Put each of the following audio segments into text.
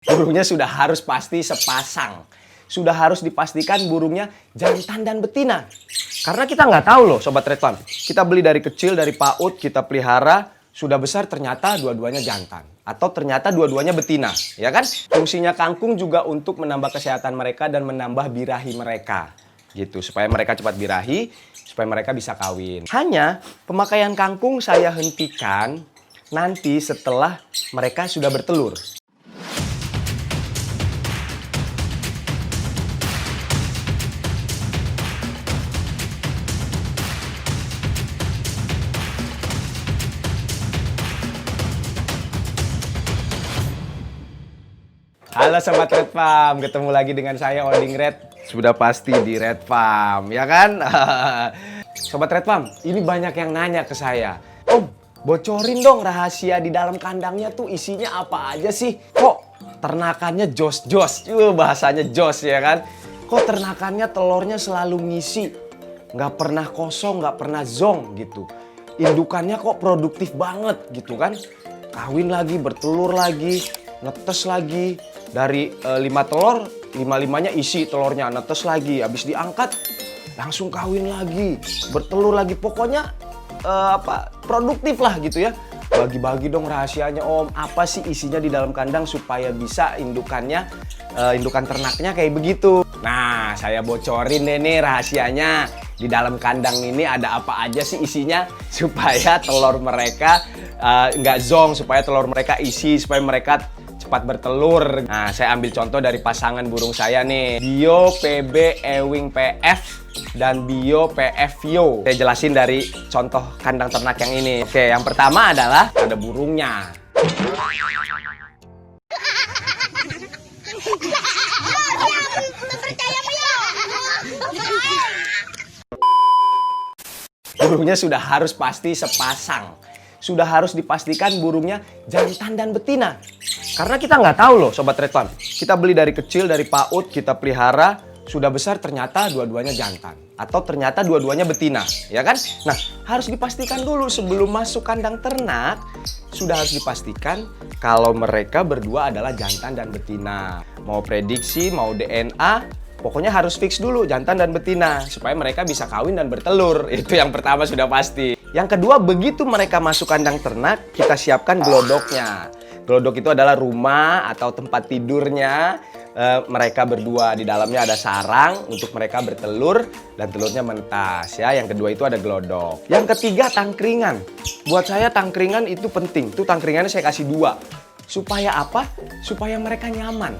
Burungnya sudah harus pasti sepasang. Sudah harus dipastikan burungnya jantan dan betina. Karena kita nggak tahu loh Sobat Red Farm. Kita beli dari kecil, dari PAUD, kita pelihara, sudah besar ternyata dua-duanya jantan. Atau ternyata dua-duanya betina. Ya kan? Fungsinya kangkung juga untuk menambah kesehatan mereka dan menambah birahi mereka. Gitu, supaya mereka cepat birahi, supaya mereka bisa kawin. Hanya pemakaian kangkung saya hentikan nanti setelah mereka sudah bertelur. Halo Sobat Red Farm, ketemu lagi dengan saya Oding Red. Sudah pasti di Red Farm, ya kan? Sobat Red Farm, ini banyak yang nanya ke saya, Om, bocorin dong rahasia di dalam kandangnya tuh isinya apa aja sih? Kok ternakannya jos-jos? Bahasanya jos ya kan? Kok ternakannya telurnya selalu ngisi? Nggak pernah kosong, nggak pernah zong gitu. Indukannya kok produktif banget gitu kan? Kawin lagi, bertelur lagi, netes lagi. Dari 5 telur, 5-5-nya isi telurnya, netes lagi. Habis diangkat, langsung kawin lagi, bertelur lagi. Pokoknya produktif lah gitu ya. Bagi-bagi dong rahasianya Om. Apa sih isinya di dalam kandang supaya bisa indukannya, indukan ternaknya kayak begitu. Nah, saya bocorin deh nih rahasianya. Di dalam kandang ini ada apa aja sih isinya supaya telur mereka nggak zong, supaya telur mereka isi, supaya mereka cepat bertelur. Nah, saya ambil contoh dari pasangan burung saya nih, Bio PB Ewing PF dan Bio PF Vio. Saya jelasin dari contoh kandang ternak yang ini. Oke, yang pertama adalah ada burungnya. Burungnya sudah harus pasti sepasang. Sudah harus dipastikan burungnya jantan dan betina. Karena kita nggak tahu loh Sobat Red Farm. Kita beli dari kecil, dari PAUD, kita pelihara, sudah besar ternyata dua-duanya jantan. Atau ternyata dua-duanya betina, ya kan? Nah, harus dipastikan dulu sebelum masuk kandang ternak. Sudah harus dipastikan kalau mereka berdua adalah jantan dan betina. Mau prediksi, mau DNA, pokoknya harus fix dulu jantan dan betina. Supaya mereka bisa kawin dan bertelur. Itu yang pertama sudah pasti. Yang kedua, begitu mereka masuk kandang ternak, kita siapkan glodoknya. Glodok itu adalah rumah atau tempat tidurnya mereka berdua. Di dalamnya ada sarang untuk mereka bertelur dan telurnya menetas ya. Yang kedua itu ada glodok. Yang ketiga, tangkringan. Buat saya tangkringan itu penting. Itu tangkringannya saya kasih 2. Supaya apa? Supaya mereka nyaman.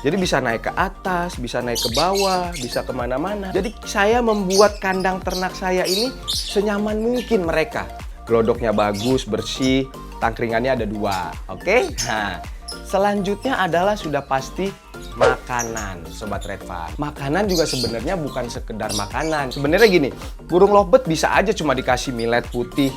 Jadi bisa naik ke atas, bisa naik ke bawah, bisa kemana-mana. Jadi saya membuat kandang ternak saya ini senyaman mungkin mereka. Glodoknya bagus, bersih, tangkringannya ada 2. Oke? Nah, selanjutnya adalah sudah pasti makanan, Sobat Red Farm. Makanan juga sebenarnya bukan sekedar makanan. Sebenarnya gini, burung lovebird bisa aja cuma dikasih millet putih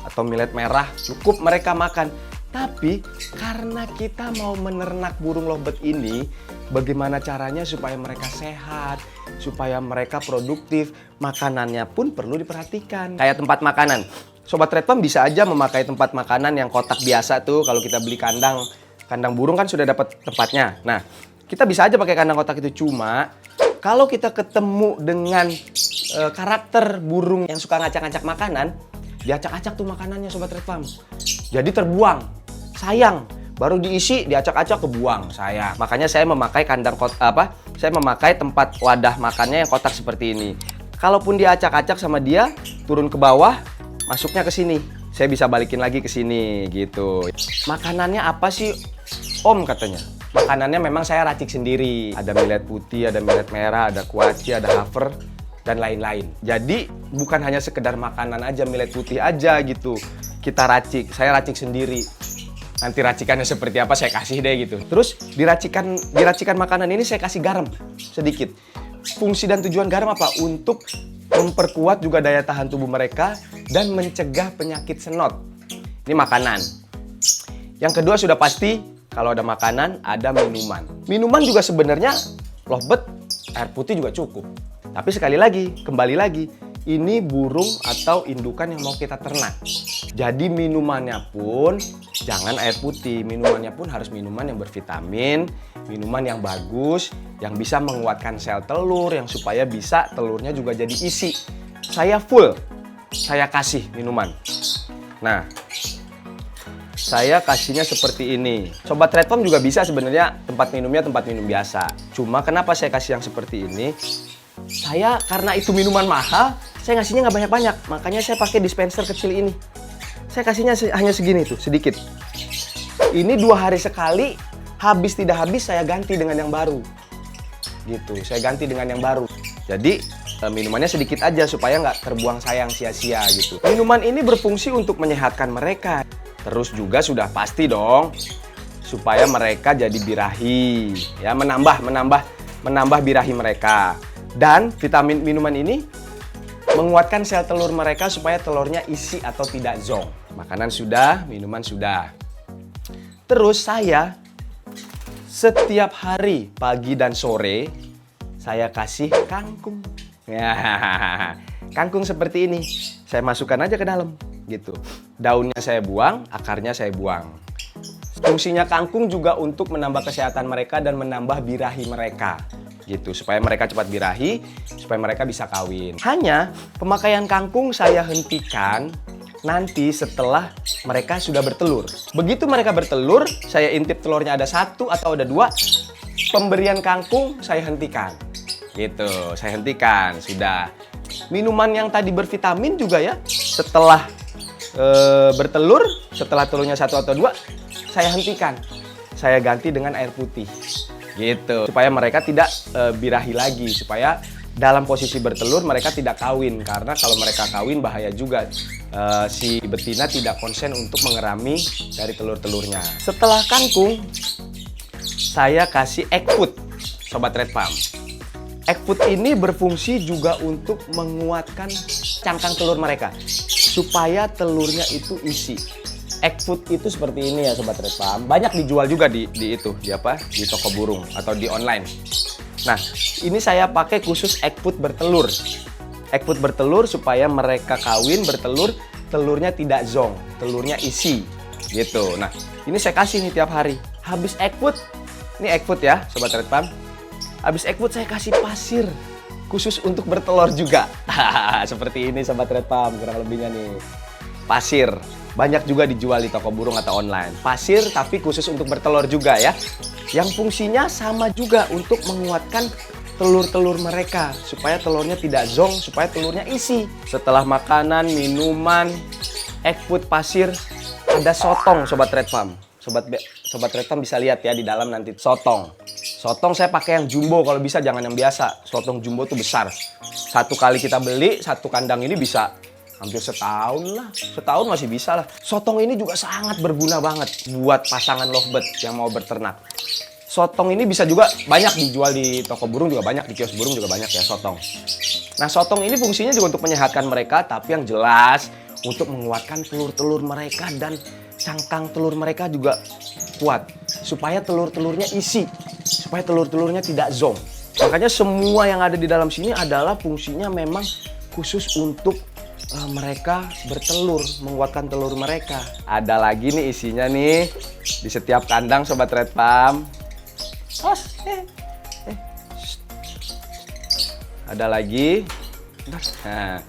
atau millet merah, cukup mereka makan. Tapi karena kita mau menernak burung lovebird ini, bagaimana caranya supaya mereka sehat, supaya mereka produktif, makanannya pun perlu diperhatikan. Kayak tempat makanan. Sobat Red Farm bisa aja memakai tempat makanan yang kotak biasa tuh. Kalau kita beli kandang burung kan sudah dapat tempatnya. Nah, kita bisa aja pakai kandang kotak itu. Cuma kalau kita ketemu dengan karakter burung yang suka ngacak-ngacak makanan, diacak-acak tuh makanannya Sobat Red Farm. Jadi terbuang. Sayang, baru diisi, diacak-acak, kebuang. Sayang. Makanya saya memakai saya memakai tempat wadah makannya yang kotak seperti ini. Kalaupun diacak-acak sama dia, turun ke bawah, masuknya ke sini. Saya bisa balikin lagi ke sini gitu. Makanannya apa sih, Om katanya? Makanannya memang saya racik sendiri. Ada millet putih, ada millet merah, ada kuaci, ada hafer, dan lain-lain. Jadi bukan hanya sekedar makanan aja, millet putih aja gitu. Kita racik, saya racik sendiri. Nanti racikannya seperti apa saya kasih deh gitu. Terus diracikan makanan ini saya kasih garam sedikit. Fungsi dan tujuan garam apa? Untuk memperkuat juga daya tahan tubuh mereka dan mencegah penyakit senot. Ini makanan. Yang kedua sudah pasti kalau ada makanan, ada minuman. Minuman juga sebenarnya lovebird air putih juga cukup. Tapi sekali lagi, kembali lagi, ini burung atau indukan yang mau kita ternak. Jadi minumannya pun jangan air putih. Minumannya pun harus minuman yang bervitamin, minuman yang bagus, yang bisa menguatkan sel telur, yang supaya bisa telurnya juga jadi isi. Saya full, saya kasih minuman. Nah, saya kasihnya seperti ini. Sobat Red Farm juga bisa sebenarnya tempat minumnya tempat minum biasa. Cuma kenapa saya kasih yang seperti ini? Saya karena itu minuman mahal, saya ngasihnya nggak banyak-banyak. Makanya saya pakai dispenser kecil ini. Saya kasihnya hanya segini tuh, sedikit. Ini 2 hari sekali, habis tidak habis saya ganti dengan yang baru. Gitu, saya ganti dengan yang baru. Jadi minumannya sedikit aja supaya nggak terbuang sayang sia-sia gitu. Minuman ini berfungsi untuk menyehatkan mereka. Terus juga sudah pasti dong supaya mereka jadi birahi, ya menambah birahi mereka. Dan vitamin minuman ini menguatkan sel telur mereka supaya telurnya isi atau tidak zonk. Makanan sudah, minuman sudah. Terus saya setiap hari pagi dan sore saya kasih kangkung. Ya, kangkung seperti ini. Saya masukkan aja ke dalam gitu. Daunnya saya buang, akarnya saya buang. Fungsinya kangkung juga untuk menambah kesehatan mereka dan menambah birahi mereka. Gitu, supaya mereka cepat birahi, supaya mereka bisa kawin. Hanya pemakaian kangkung saya hentikan nanti setelah mereka sudah bertelur. Begitu mereka bertelur, saya intip telurnya ada 1 atau ada 2, pemberian kangkung saya hentikan. Gitu, saya hentikan, sudah. Minuman yang tadi bervitamin juga ya, setelah bertelur, setelah telurnya 1 atau 2, saya hentikan. Saya ganti dengan air putih. Gitu, supaya mereka tidak birahi lagi, supaya dalam posisi bertelur mereka tidak kawin. Karena kalau mereka kawin bahaya juga, si betina tidak konsen untuk mengerami dari telur-telurnya. Setelah kangkung, saya kasih egg food, Sobat Red Farm. Egg food ini berfungsi juga untuk menguatkan cangkang telur mereka, supaya telurnya itu isi. Egg food itu seperti ini ya Sobat Red Farm. Banyak dijual juga di toko burung atau di online. Nah, ini saya pakai khusus egg food bertelur. Egg food bertelur supaya mereka kawin bertelur, telurnya tidak zonk, telurnya isi. Gitu. Nah, ini saya kasih nih tiap hari. Habis egg food, ini egg food ya Sobat Red Farm. Habis egg food saya kasih pasir khusus untuk bertelur juga. Seperti ini Sobat Red Farm kurang lebihnya nih. Pasir. Banyak juga dijual di toko burung atau online. Pasir tapi khusus untuk bertelur juga ya. Yang fungsinya sama juga untuk menguatkan telur-telur mereka. Supaya telurnya tidak zonk, supaya telurnya isi. Setelah makanan, minuman, egg food, pasir, ada sotong Sobat Red Farm. Sobat Red Farm bisa lihat ya di dalam nanti sotong. Sotong saya pakai yang jumbo, kalau bisa jangan yang biasa. Sotong jumbo tuh besar. Satu kali kita beli, satu kandang ini bisa hampir setahun lah. Setahun masih bisa lah. Sotong ini juga sangat berguna banget buat pasangan lovebird yang mau berternak. Sotong ini bisa juga banyak dijual di toko burung, juga banyak di kios burung juga banyak ya sotong. Nah, sotong ini fungsinya juga untuk menyehatkan mereka, tapi yang jelas untuk menguatkan telur-telur mereka dan cangkang telur mereka juga kuat. Supaya telur-telurnya isi, supaya telur-telurnya tidak zonk. Makanya semua yang ada di dalam sini adalah fungsinya memang khusus untuk mereka bertelur, menguatkan telur mereka. Ada lagi nih isinya nih di setiap kandang Sobat Red Farm. Ada lagi. Nah,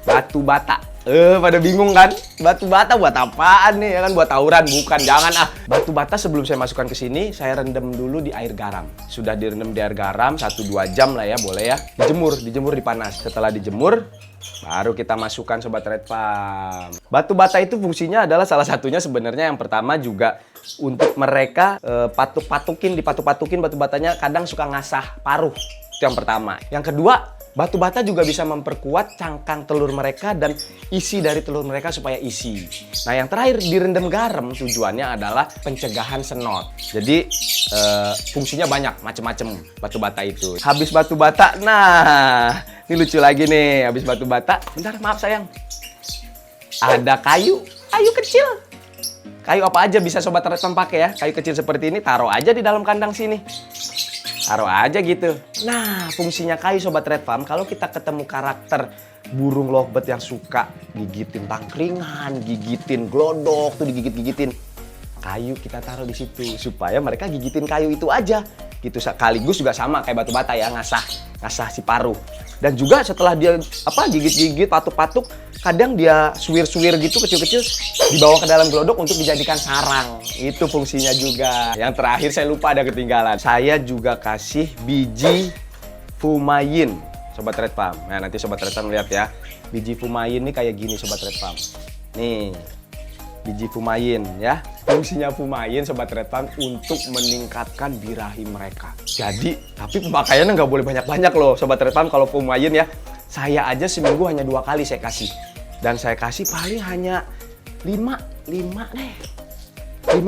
batu bata. Pada bingung kan? Batu bata buat apaan nih? Ya kan buat tawuran, bukan. Jangan ah. Batu bata sebelum saya masukkan ke sini, saya rendam dulu di air garam. Sudah direndam di air garam 1-2 jam lah ya, boleh ya. Dijemur dipanas. Setelah dijemur, baru kita masukkan Sobat Red Farm. Batu bata itu fungsinya adalah salah satunya sebenarnya yang pertama juga untuk mereka dipatuk-patukin batu batanya, kadang suka ngasah paruh. Itu yang pertama. Yang kedua, batu bata juga bisa memperkuat cangkang telur mereka dan isi dari telur mereka supaya isi. Nah, yang terakhir direndam garam tujuannya adalah pencegahan senot. Jadi fungsinya banyak, macam-macam batu bata itu. Habis batu bata, nah ini lucu lagi nih. Habis batu bata, bentar maaf sayang. Ada kayu kecil. Kayu apa aja bisa Sobat Red Farm pakai ya. Kayu kecil seperti ini taruh aja di dalam kandang sini. Taruh aja gitu. Nah, fungsinya kayu Sobat Red Farm, kalau kita ketemu karakter burung lovebird yang suka gigitin tangkringan, gigitin glodok, tuh digigit-gigitin. Kayu kita taruh di situ supaya mereka gigitin kayu itu aja. Gitu, sekaligus juga sama kayak batu bata ya, ngasah si paruh. Dan juga setelah dia gigit-gigit, patuk-patuk, kadang dia suwir-suwir gitu kecil-kecil dibawa ke dalam glodok untuk dijadikan sarang. Itu fungsinya juga. Yang terakhir saya lupa, ada ketinggalan. Saya juga kasih biji fumain, Sobat Red Farm. Nah, nanti Sobat Red Farm lihat ya. Biji fumain ini kayak gini Sobat Red Farm. Nih, biji fumain ya. Fungsinya fumain Sobat Red Farm untuk meningkatkan birahi mereka. Jadi, tapi pemakaiannya nggak boleh banyak-banyak loh Sobat Red Farm kalau fumain ya. Saya aja seminggu hanya 2 kali saya kasih. Dan saya kasih paling hanya 5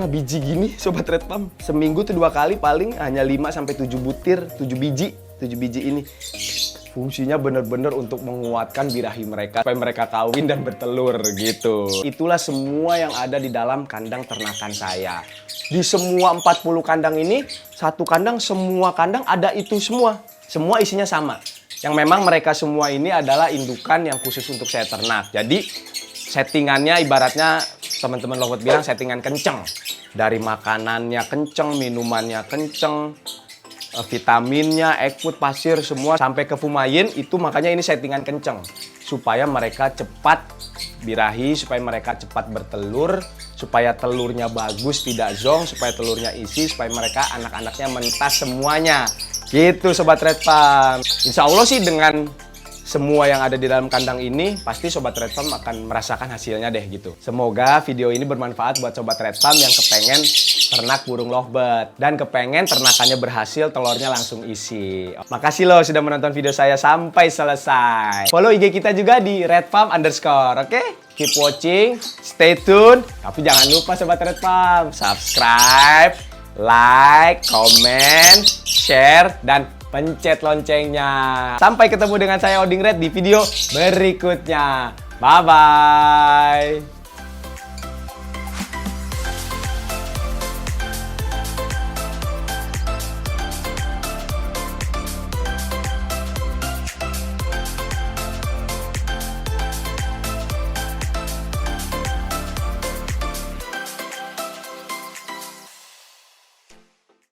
biji gini Sobat Red Farm. Seminggu tuh 2 kali paling hanya 5 sampai 7 butir, 7 biji ini. Fungsinya benar-benar untuk menguatkan birahi mereka supaya mereka kawin dan bertelur gitu. Itulah semua yang ada di dalam kandang ternakan saya. Di semua 40 kandang ini, satu kandang, semua kandang ada itu semua. Semua isinya sama. Yang memang mereka semua ini adalah indukan yang khusus untuk saya ternak. Jadi settingannya ibaratnya teman-teman lovebird bilang settingan kenceng. Dari makanannya kenceng, minumannya kenceng, vitaminnya, egg food, pasir, semua sampai ke fumain itu, makanya ini settingan kenceng supaya mereka cepat birahi, supaya mereka cepat bertelur, supaya telurnya bagus, tidak zonk, supaya telurnya isi, supaya mereka anak-anaknya mentas semuanya. Gitu Sobat Red Farm. Insya Allah sih dengan semua yang ada di dalam kandang ini, pasti Sobat Red Farm akan merasakan hasilnya deh gitu. Semoga video ini bermanfaat buat Sobat Red Farm yang kepengen ternak burung lovebird dan kepengen ternakannya berhasil, telurnya langsung isi. Makasih loh sudah menonton video saya sampai selesai. Follow IG kita juga di redfarm_, oke? Keep watching, stay tune. Tapi jangan lupa Sobat Red Farm, subscribe, like, comment, share, dan pencet loncengnya. Sampai ketemu dengan saya Oding Red di video berikutnya. Bye-bye.